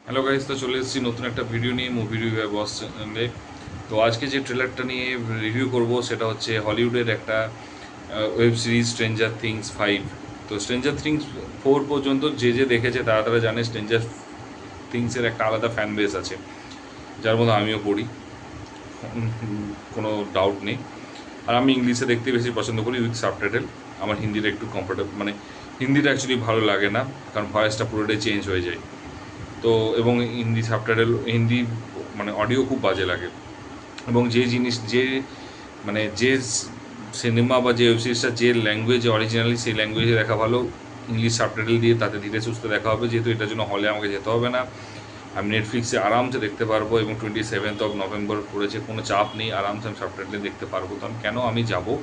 Hello guys, তো চলে এসেছি নতুন একটা ভিডিও নিয়ে মুভি রিভিউ বস চ্যানেলে। তো আজকে যে ট্রেলারটা নিয়ে রিভিউ করব সেটা হচ্ছে হলিউডের একটা ওয়েব সিরিজ স্ট্রেঞ্জার থিংস 5। তো স্ট্রেঞ্জার থিংস 4 পর্যন্ত যে যে দেখেছে তারা তারা জানে স্ট্রেঞ্জার থিংসের একটা আলাদা ফ্যান বেস আছে, যার মধ্যে আমিও পড়ি, কোনো ডাউট নেই। আর আমি ইংলিশে দেখতে বেশি পছন্দ করি উইথ সাবটাইটেল। আমার হিন্দিটা একটু কমফোর্টেবল, মানে হিন্দিটা অ্যাকচুয়ালি ভালো লাগে না, কারণ ভয়েসটা পুরোটাই চেঞ্জ হয়ে যায়। তো এবং হিন্দি সাবটাইটেল, হিন্দি মানে অডিও খুব বাজে লাগে। এবং যে জিনিস যে মানে যে সিনেমা বা যে ওয়েব সিরিজটা যে ল্যাঙ্গুয়েজে অরিজিনালি, সেই ল্যাঙ্গুয়েজে দেখা ভালো। ইংলিশ সাবটাইটেল দিয়ে তাতে ধীরে সুস্থ দেখা হবে, যেহেতু এটার জন্য হলে আমাকে যেতে হবে না। আমি নেটফ্লিক্সে আরামসে দেখতে পারবো, এবং 27 পড়েছে, কোনো চাপ নেই, আরামসে আমি সাবটাইটেলে দেখতে পারবো। তো কেন আমি যাবো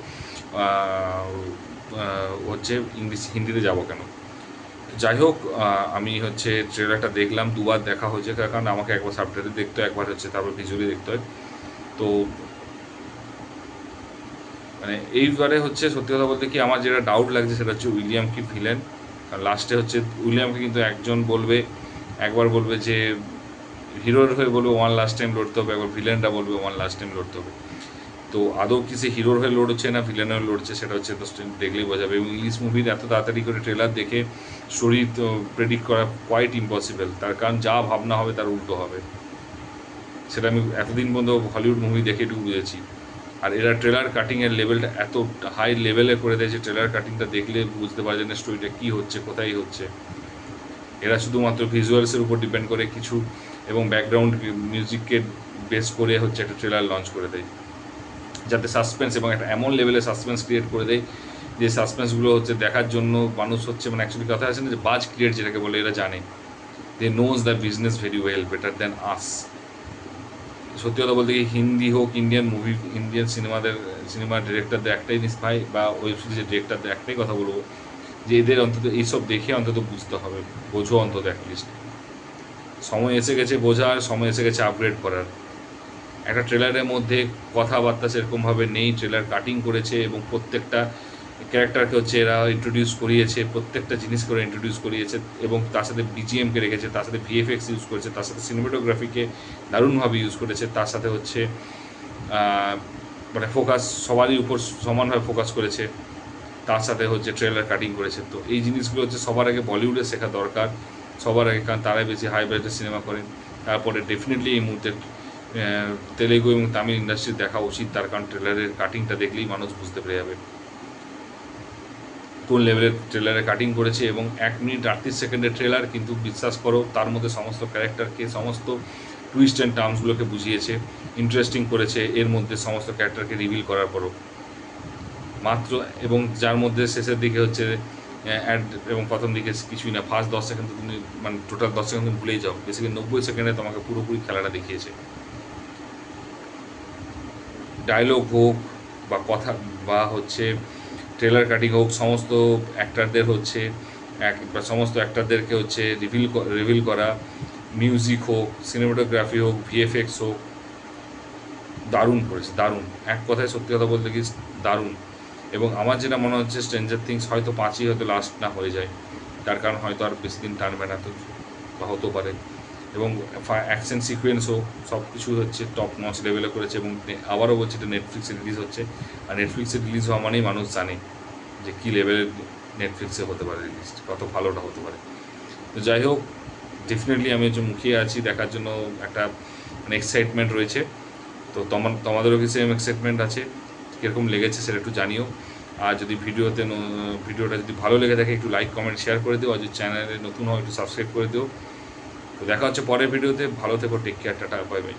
হচ্ছে ইংলিশ হিন্দিতে যাব কেন? যাই হোক, আমি হচ্ছে ট্রেলারটা দেখলাম, দুবার দেখা হয়েছে, কারণ আমাকে একবার সাবটাইটেল দেখতে হয়, একবার হচ্ছে তারপর ভিজুয়ালি দেখতে হয়। তো মানে এইবারে হচ্ছে সত্যি কথা বলতে কি, আমার যেটা ডাউট লাগছে সেটা হচ্ছে উইলিয়াম কি ভিলেন। লাস্টে হচ্ছে উইলিয়ামকে কিন্তু একজন বলবে, একবার বলবে যে হিরোর হয়ে বলবে ওয়ান লাস্ট টাইম লড়তে হবে, একবার ভিলেনটা বলবে ওয়ান লাস্ট টাইম লড়তে হবে। তো আদৌ কি সে হিরোর হয়ে লড়ছে না ভিলেন হয়ে লড়ছে, সেটা হচ্ছে তো দেখলেই বোঝাবে। এবং ইংলিশ মুভির এত তাড়াতাড়ি করে ট্রেলার দেখে স্টোরি তো প্রেডিক্ট করা কোয়াইট ইম্পসিবল, তার কারণ যা ভাবনা হবে তার উল্টো হবে। সেটা আমি এতদিন পর্যন্ত হলিউড মুভি দেখে একটু বুঝেছি। আর এরা ট্রেলার কাটিংয়ের লেভেলটা এত হাই লেভেলে করে দিয়েছে, ট্রেলার কাটিংটা দেখলে বুঝতে পারা যায় না স্টোরিটা কী হচ্ছে, কোথায় হচ্ছে। এরা শুধুমাত্র ভিজুয়ালসের উপর ডিপেন্ড করে কিছু, এবং ব্যাকগ্রাউন্ড মিউজিককে বেস করে হচ্ছে একটা ট্রেলার লঞ্চ করে দেয়, যাতে সাসপেন্স এবং একটা এমন লেভেলে সাসপেন্স ক্রিয়েট করে দেয় যে সাসপেন্সগুলো হচ্ছে দেখার জন্য মানুষ হচ্ছে, মানে অ্যাকচুয়ালি কথা আছে না যে বাজ ক্রিয়েট যেটাকে বলে, এরা জানে, they know the business very well, better than us. সত্যি কথা বলতে কি, হিন্দি হোক, ইন্ডিয়ান মুভি, ইন্ডিয়ান সিনেমার ডিরেক্টরদের একটাই জিনিস ভাই, বা ওয়েব সিরিজের ডিরেক্টরদের একটাই কথা বলবো, যে এদের অন্তত এইসব দেখে অন্তত বুঝতে হবে, বোঝো অন্তত অ্যাটলিস্ট। সময় এসে গেছে বোঝার, সময় এসে গেছে আপগ্রেড করার। একটা ট্রেলারের মধ্যে কথাবার্তা সেরকমভাবে নেই, ট্রেলার কাটিং করেছে এবং প্রত্যেকটা ক্যারেক্টারকে হচ্ছে এরা ইন্ট্রোডিউস করিয়েছে, প্রত্যেকটা জিনিস করে ইন্ট্রোডিউস করিয়েছে, এবং তার সাথে বিজিএমকে রেখেছে, তার সাথে ভিএফএক্স ইউজ করেছে, তার সাথে সিনেমাটোগ্রাফিকে দারুণভাবে ইউজ করেছে, তার সাথে হচ্ছে মানে ফোকাস সবারই উপর সমানভাবে ফোকাস করেছে, তার সাথে হচ্ছে ট্রেলার কাটিং করেছে। তো এই জিনিসগুলো হচ্ছে সবার আগে বলিউডে শেখা দরকার, সবার আগে, কারণ তারাই বেশি হাই বাজেটের সিনেমা করেন। তারপরে ডেফিনেটলি এই মুহূর্তে তেলেগু এবং তামিল ইন্ডাস্ট্রি দেখা উচিত, তার কারণ ট্রেলারের কাটিংটা দেখলেই মানুষ বুঝতে পেরে যাবে কোন লেভেলের ট্রেলারে কাটিং করেছে। এবং 1 মিনিট 38 সেকেন্ডের ট্রেলার, কিন্তু বিশ্বাস করো তার মধ্যে সমস্ত ক্যারেক্টারকে, সমস্ত টুইস্ট অ্যান্ড টার্মসগুলোকে বুঝিয়েছে, ইন্টারেস্টিং করেছে এর মধ্যে সমস্ত ক্যারেক্টারকে রিভিল করার পরও মাত্র। এবং যার মধ্যে শেষের দিকে হচ্ছে অ্যাড, এবং প্রথম দিকে কিছুই না, ফার্স্ট 10 সেকেন্ড তো তুমি, মানে টোটাল 10 সেকেন্ড তুমি ভুলেই যাও, বেসিক্যালি 90 সেকেন্ডে তোমাকে পুরোপুরি খেলাটা দেখিয়েছে। ডায়লগ হোক বা কথা, বা হচ্ছে ট্রেলার কাটিং হোক, সমস্ত অ্যাক্টারদের হচ্ছে বা সমস্ত অ্যাক্টারদেরকে হচ্ছে রিভিল করা, মিউজিক হোক, সিনেমাটোগ্রাফি হোক, ভিএফএক্স হোক, দারুণ করেছে, দারুণ। এক কথায় সত্যি কথা বলতে কি, দারুণ। এবং আমার যেটা মনে হচ্ছে স্ট্রেঞ্জার থিংস হয়তো 5ই হয়তো লাস্ট না হয়ে যায়, তার কারণ হয়তো আর বেশি দিন টানবে না, তো বা হতেও পারে। এবং অ্যাকশন সিকোয়েন্স হোক, সব কিছু হচ্ছে টপ নচ লেভেলে করেছে। এবং আবারও বলছি, এটা নেটফ্লিক্সে রিলিজ হচ্ছে, আর নেটফ্লিক্সে রিলিজ হওয়া মানেই মানুষ জানে যে কী লেভেলের নেটফ্লিক্সে হতে পারে রিলিজ, কত ভালোটা হতে পারে। তো যাই হোক, ডেফিনেটলি আমি হচ্ছে মুখিয়ে আছি দেখার জন্য, একটা মানে এক্সাইটমেন্ট রয়েছে। তো তোমাদেরও কি সেম এক্সাইটমেন্ট আছে? কীরকম লেগেছে সেটা একটু জানিও। আর যদি ভিডিওটা যদি ভালো লেগে থাকে, একটু লাইক কমেন্ট শেয়ার করে দিও, আর যদি চ্যানেলে নতুন হয় একটু সাবস্ক্রাইব করে দিও। তো দেখা হচ্ছে পরের ভিডিওতে, ভালো থেকো, take care, tata, bye by.